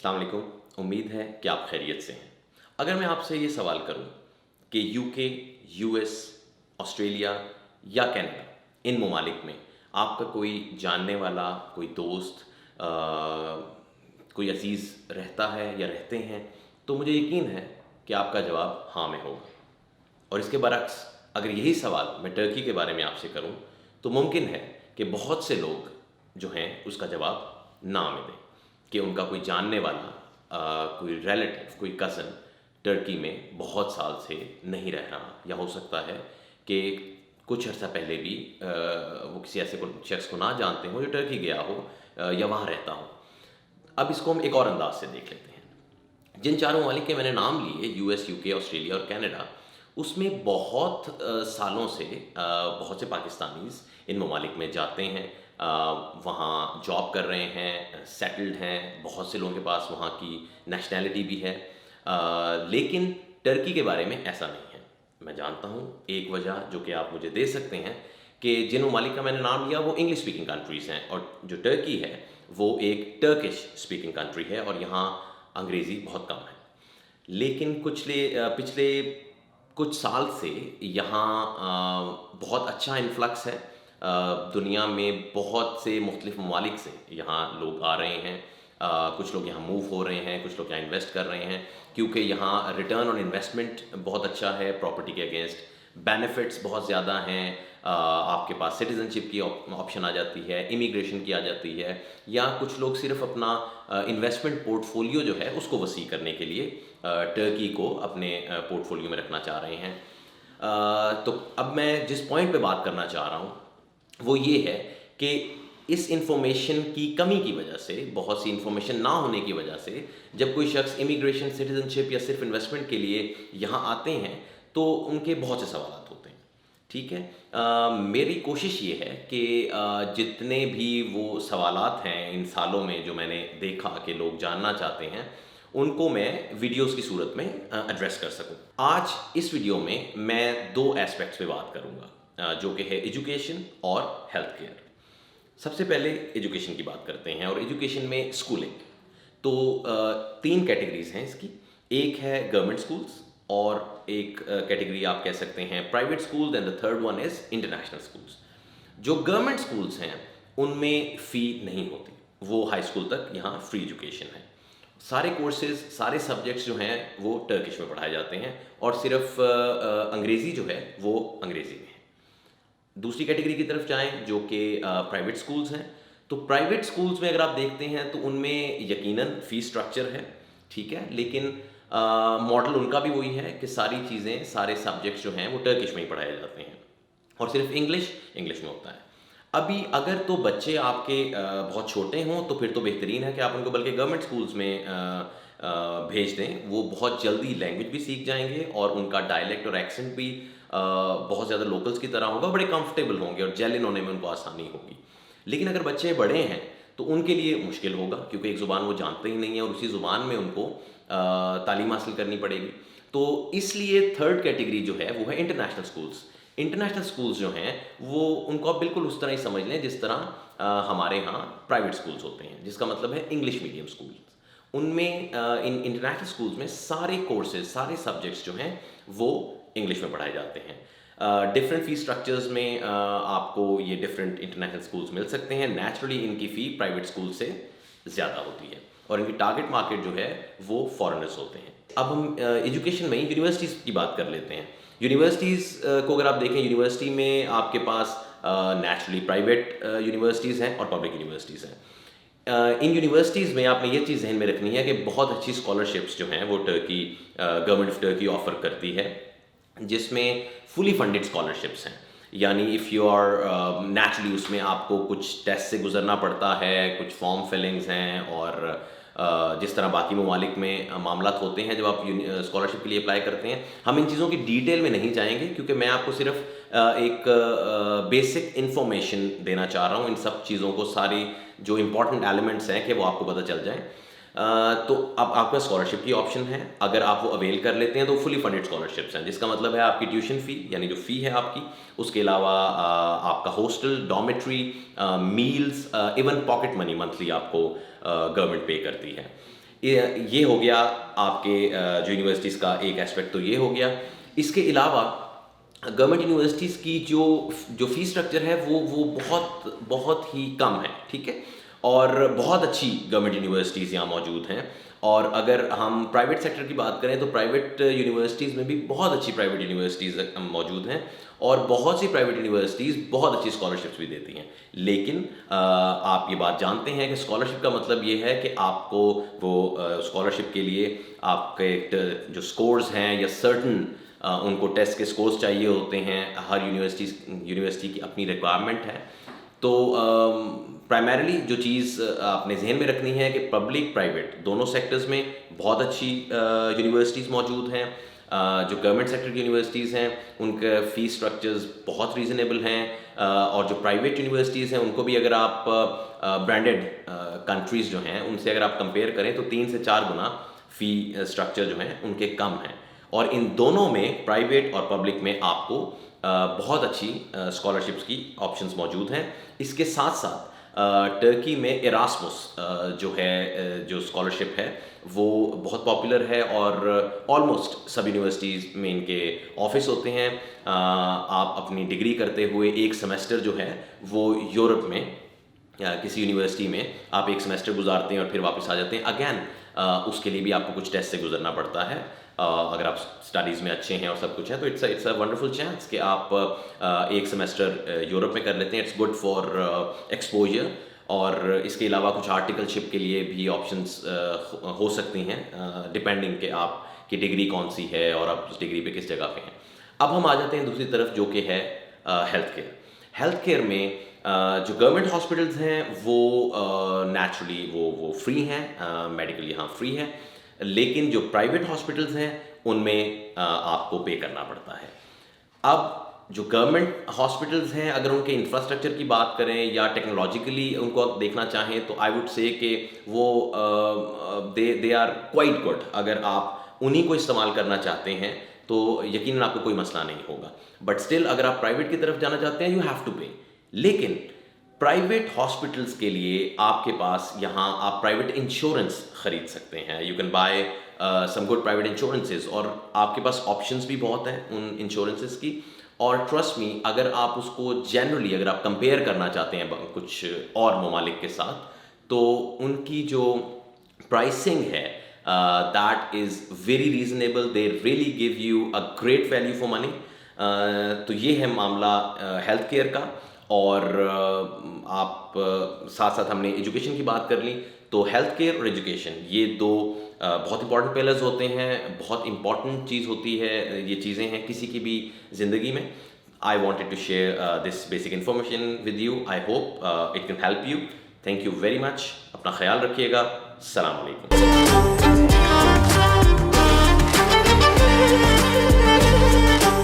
अस्सलाम वालेकुम। उम्मीद है कि आप खैरियत से हैं। अगर मैं आपसे ये सवाल करूं कि यूके, यूएस, ऑस्ट्रेलिया या कनाडा, इन ममालिक में आपका कोई जानने वाला, कोई दोस्त, कोई अजीज़ रहता है या रहते हैं, तो मुझे यकीन है कि आपका जवाब हाँ में होगा। और इसके बरक्स अगर यही सवाल मैं टर्की के बारे में आपसे करूं, तो मुमकिन है कि बहुत से लोग जो हैं उसका जवाब ना में दें कि उनका कोई जानने वाला, कोई रिलेटिव, कोई कज़न टर्की में बहुत साल से नहीं रह रहा, या हो सकता है कि कुछ अर्सा पहले भी वो किसी ऐसे शख्स को ना जानते हो जो टर्की गया हो या वहाँ रहता हो। अब इसको हम एक और अंदाज से देख लेते हैं। जिन चारों ममालिक के मैंने नाम लिए, यूएस, यूके, ऑस्ट्रेलिया और कनाडा, उसमें बहुत सालों से बहुत से पाकिस्तानीज़ इन ममालिक में जाते हैं, वहाँ जॉब कर रहे हैं, सेटल्ड हैं, बहुत से लोगों के पास वहाँ की नेशनैलिटी भी है। लेकिन टर्की के बारे में ऐसा नहीं है। मैं जानता हूँ एक वजह जो कि आप मुझे दे सकते हैं कि जिन ममालिक का मैंने नाम लिया वो इंग्लिश स्पीकिंग कंट्रीज़ हैं, और जो टर्की है वो एक टर्किश स्पीकिंग कंट्री है और यहाँ अंग्रेज़ी बहुत कम है। लेकिन पिछले कुछ साल से यहाँ बहुत अच्छा इन्फ्लक्स है। दुनिया में बहुत से मुख्तलिफ ममालिक से यहाँ लोग आ रहे हैं। कुछ लोग यहाँ मूव हो रहे हैं, कुछ लोग यहाँ इन्वेस्ट कर रहे हैं, क्योंकि यहाँ रिटर्न ऑन इन्वेस्टमेंट बहुत अच्छा है प्रॉपर्टी के अगेंस्ट, बेनिफिट्स बहुत ज़्यादा हैं। आपके पास सिटीज़नशिप की ऑप्शन आ जाती है, इमिग्रेशन की आ जाती है, या कुछ लोग सिर्फ अपना इन्वेस्टमेंट पोर्टफोलियो जो है उसको वसी करने के लिए टर्की को अपने पोर्टफोलियो में रखना चाह रहे हैं। तो अब मैं जिस पॉइंट पे बात करना चाह रहा हूँ वो ये है कि इस इंफॉर्मेशन की कमी की वजह से, बहुत सी इंफॉर्मेशन ना होने की वजह से, जब कोई शख्स इमिग्रेशन, सिटीजनशिप या सिर्फ इन्वेस्टमेंट के लिए यहाँ आते हैं तो उनके बहुत से सवाल होते हैं। ठीक है, मेरी कोशिश ये है कि जितने भी वो सवालात हैं इन सालों में जो मैंने देखा कि लोग जानना चाहते हैं, उनको मैं वीडियोस की सूरत में एड्रेस कर सकूं। आज इस वीडियो में मैं दो एस्पेक्ट्स पे बात करूंगा, जो कि है एजुकेशन और हेल्थ केयर। सबसे पहले एजुकेशन की बात करते हैं, और एजुकेशन में स्कूलिंग। तो तीन कैटेगरीज हैं इसकी। एक है गवर्नमेंट स्कूल्स, और एक कैटेगरी आप कह सकते हैं private schools, and the third one is international schools. जो गवर्नमेंट स्कूल्स हैं उनमें फ़ी नहीं होती, वो हाई स्कूल तक यहाँ फ्री एजुकेशन है। सारे कोर्सेज, सारे सब्जेक्ट्स जो हैं वो टर्किश में पढ़ाए जाते हैं, और सिर्फ अंग्रेज़ी जो है वो अंग्रेज़ी में है। दूसरी कैटेगरी की तरफ जाएं जो कि प्राइवेट स्कूल्स हैं, तो प्राइवेट स्कूल्स में अगर आप देखते हैं तो उनमें यकीनन फ़ीस स्ट्रक्चर है, ठीक है, लेकिन मॉडल उनका भी वही है कि सारी चीज़ें, सारे सब्जेक्ट्स जो हैं वो टर्किश में ही पढ़ाए जाते हैं, और सिर्फ इंग्लिश में होता है। अभी अगर तो बच्चे आपके बहुत छोटे हों तो फिर तो बेहतरीन है कि आप उनको बल्कि गवर्नमेंट स्कूल्स में भेज दें। वो बहुत जल्दी लैंग्वेज भी सीख जाएंगे और उनका डायलेक्ट और एक्सेंट भी बहुत ज़्यादा लोकल्स की तरह होगा, बड़े कंफर्टेबल होंगे और जेल इन होने में उनको आसानी होगी। लेकिन अगर बच्चे बड़े हैं तो उनके लिए मुश्किल होगा, क्योंकि एक ज़ुबान वो जानते ही नहीं है और उसी ज़ुबान में उनको तालीम हासिल करनी पड़ेगी। तो इसलिए थर्ड कैटेगरी जो है वो है इंटरनेशनल स्कूल्स। इंटरनेशनल स्कूल्स जो हैं वो उनको आप बिल्कुल उस तरह ही समझ लें जिस तरह हमारे यहाँ प्राइवेट स्कूल्स होते हैं, जिसका मतलब है इंग्लिश मीडियम स्कूल्स। उनमें इन इंटरनेशनल स्कूल्स में सारे कोर्सेज, सारे सब्जेक्ट्स जो हैं वो इंग्लिश में पढ़ाए जाते हैं। डिफरेंट फ़ी स्ट्रक्चर्स में आपको ये डिफरेंट इंटरनेशनल स्कूल्स मिल सकते हैं। नेचुरली इनकी फ़ी प्राइवेट स्कूल से ज़्यादा होती है, और इनकी टारगेट मार्केट जो है वो फॉरेनर्स होते हैं। अब हम एजुकेशन में यूनिवर्सिटीज़ की बात कर लेते हैं। यूनिवर्सिटीज़ को अगर आप देखें, यूनिवर्सिटी में आपके पास नेचुरली प्राइवेट यूनिवर्सिटीज़ हैं और पब्लिक यूनिवर्सिटीज़ हैं। इन यूनिवर्सिटीज़ में आपने ये चीज़ ज़हन में रखनी है कि बहुत अच्छी स्कॉलरशिप्स जो हैं वो Turkey, government of Turkey offer करती है, जिसमें फुली फंडेड स्कॉलरशिप्स हैं। यानी इफ़ यू आर नेचुरली उसमें आपको कुछ टेस्ट से गुजरना पड़ता है, कुछ फॉर्म फिलिंग्स हैं, और जिस तरह बाकी ममालिक में मामलात होते हैं जब आप स्कॉलरशिप के लिए अप्लाई करते हैं। हम इन चीज़ों की डिटेल में नहीं जाएंगे, क्योंकि मैं आपको सिर्फ एक बेसिक इन्फॉर्मेशन देना चाह रहा हूँ। इन सब चीज़ों को, सारी जो इंपॉर्टेंट एलिमेंट्स हैं, कि वो आपको पता चल जाए। तो अब आपका स्कॉलरशिप की ऑप्शन है। अगर आप वो अवेल कर लेते हैं तो फुली फंडेड स्कॉलरशिप्स हैं, जिसका मतलब है आपकी ट्यूशन फ़ी, यानी जो फ़ी है आपकी, उसके अलावा आपका hostel, dormitory, meals, even pocket money monthly आपको गवर्नमेंट पे करती है। ये हो गया आपके जो यूनिवर्सिटीज़ का एक एस्पेक्ट तो ये हो गया। इसके अलावा गवर्नमेंट यूनिवर्सिटीज़ की जो फ़ीस स्ट्रक्चर है वो बहुत बहुत ही कम है, ठीक है? और बहुत अच्छी गवर्नमेंट यूनिवर्सिटीज़ यहाँ मौजूद हैं। और अगर हम प्राइवेट सेक्टर की बात करें तो प्राइवेट यूनिवर्सिटीज़ में भी बहुत अच्छी प्राइवेट यूनिवर्सिटीज़ मौजूद हैं और बहुत सी प्राइवेट यूनिवर्सिटीज़ बहुत अच्छी स्कॉलरशिप्स भी देती हैं। लेकिन आप ये बात जानते हैं कि स्कॉलरशिप का मतलब ये है कि आपको वो स्कॉलरशिप के लिए आपके जो स्कोर्स हैं या सर्टन उनको टेस्ट के स्कोर्स चाहिए होते हैं। हर यूनिवर्सिटी की अपनी रिक्वायरमेंट है। तो प्राइमरीली जो चीज़ आपने जहन में रखनी है कि पब्लिक प्राइवेट दोनों सेक्टर्स में बहुत अच्छी यूनिवर्सिटीज़ मौजूद हैं। जो गवर्नमेंट सेक्टर की यूनिवर्सिटीज़ हैं उनके फ़ीस स्ट्रक्चर्स बहुत रीज़नेबल हैं। और जो प्राइवेट यूनिवर्सिटीज़ हैं उनको भी अगर आप ब्रांडेड कंट्रीज़ जो हैं उनसे अगर आप कंपेयर करें तो 3 से 4 गुना फ़ी स्ट्रक्चर जो हैं उनके कम हैं। और इन दोनों में प्राइवेट और पब्लिक में आपको बहुत अच्छी स्कॉलरशिप्स की ऑप्शंस मौजूद हैं। इसके साथ साथ टर्की में इरास्मस जो है जो स्कॉलरशिप है वो बहुत पॉपुलर है और ऑलमोस्ट सब यूनिवर्सिटीज़ में इनके ऑफिस होते हैं। आप अपनी डिग्री करते हुए एक सेमेस्टर जो है वो यूरोप में या किसी यूनिवर्सिटी में आप एक सेमेस्टर गुजारते हैं और फिर वापस आ जाते हैं। अगेन उसके लिए भी आपको कुछ टेस्ट से गुजरना पड़ता है। अगर आप स्टडीज़ में अच्छे हैं और सब कुछ है तो इट्स अ वंडरफुल चांस कि आप एक सेमेस्टर यूरोप में कर लेते हैं। It's good for exposure. और इसके अलावा कुछ आर्टिकलशिप के लिए भी ऑप्शंस हो सकती हैं डिपेंडिंग कि आपकी डिग्री कौन सी है और आप उस डिग्री पे किस जगह पे हैं। अब हम आ जाते हैं दूसरी तरफ जो कि है हेल्थ केयर। हेल्थ केयर में जो गवर्नमेंट हॉस्पिटल्स हैं वो नेचुरली वो फ्री हैं, मेडिकल यहाँ फ्री है। लेकिन जो प्राइवेट हॉस्पिटल्स हैं उनमें आपको पे करना पड़ता है। अब जो गवर्नमेंट हॉस्पिटल्स हैं अगर उनके इंफ्रास्ट्रक्चर की बात करें या टेक्नोलॉजिकली उनको आप देखना चाहें तो आई वुड से कि वो दे आर क्वाइट गुड। अगर आप उन्हीं को इस्तेमाल करना चाहते हैं तो यकीनन आपको कोई मसला नहीं होगा। बट स्टिल अगर आप प्राइवेट की तरफ जाना चाहते हैं यू हैव टू पे। लेकिन प्राइवेट हॉस्पिटल्स के लिए आपके पास यहाँ आप प्राइवेट इंश्योरेंस खरीद सकते हैं। You can buy some good private insurances और आपके पास ऑप्शंस भी बहुत हैं उन इंश्योरेंसेस की। और ट्रस्ट मी अगर आप उसको जनरली अगर आप कंपेयर करना चाहते हैं कुछ और ममालिक के साथ तो उनकी जो प्राइसिंग है that is very reasonable. They really give you a great value for money. तो ये है मामला हेल्थ केयर का। और आप साथ साथ हमने एजुकेशन की बात कर ली तो हेल्थ केयर और एजुकेशन ये दो बहुत इंपॉर्टेंट पिलर्स होते हैं। बहुत इंपॉर्टेंट चीज़ होती है, ये चीज़ें हैं किसी की भी ज़िंदगी में। I wanted to share this basic information with you. I hope it can help you. Thank you very much. अपना ख्याल रखिएगा। अस्सलाम वालेकुम।